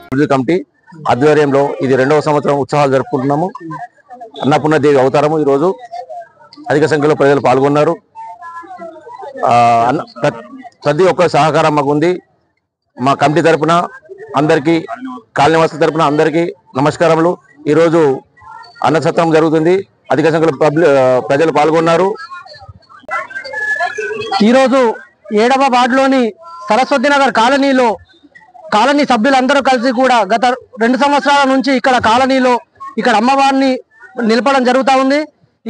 అభివృద్ధి కమిటీ ఆధ్వర్యంలో ఇది 2వ సంవత్సరం ఉత్సవాలు జరుపుకుంటున్నాము. అన్నపూర్ణదేవి అవతారము ఈరోజు అధిక సంఖ్యలో ప్రజలు పాల్గొన్నారు. ప్రతి ఒక్క సహకారం మాకు ఉంది. మా కమిటీ తరపున అందరికీ, కాలనీవాసుల తరపున అందరికీ నమస్కారములు. ఈరోజు అన్నసత్రం జరుగుతుంది. అధిక సంఖ్యలో ప్రజలు పాల్గొన్నారు. ఈరోజు 7వ వార్డులోని సరస్వతి నగర్ కాలనీలో కాలనీ సభ్యులందరూ కలిసి కూడా గత 2 సంవత్సరాల నుంచి ఇక్కడ అమ్మవారిని నిలపడం జరుగుతూ ఉంది.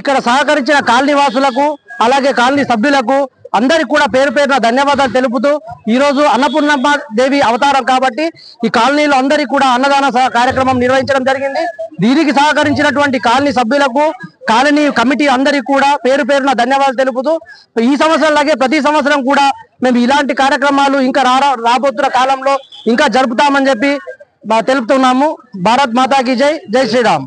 ఇక్కడ సహకరించిన కాలనీవాసులకు అలాగే కాలనీ సభ్యులకు అందరికి కూడా పేరు పేరున ధన్యవాదాలు తెలుపుతూ ఈరోజు అన్నపూర్ణమ్మ దేవి అవతారం కాబట్టి ఈ కాలనీలో అందరికీ కూడా అన్నదాన కార్యక్రమం నిర్వహించడం జరిగింది. దీనికి సహకరించినటువంటి కాలనీ సభ్యులకు, కాలనీ కమిటీ అందరికీ కూడా పేరు పేరున ధన్యవాదాలు తెలుపుతూ ఈ సంవత్సరంలాగే ప్రతి సంవత్సరం కూడా మేము ఇలాంటి కార్యక్రమాలు ఇంకా రాబోతున్న కాలంలో ఇంకా జరుపుతామని చెప్పి తెలుపుతున్నాము. భారత్ మాతాకి జై, జై శ్రీరామ్.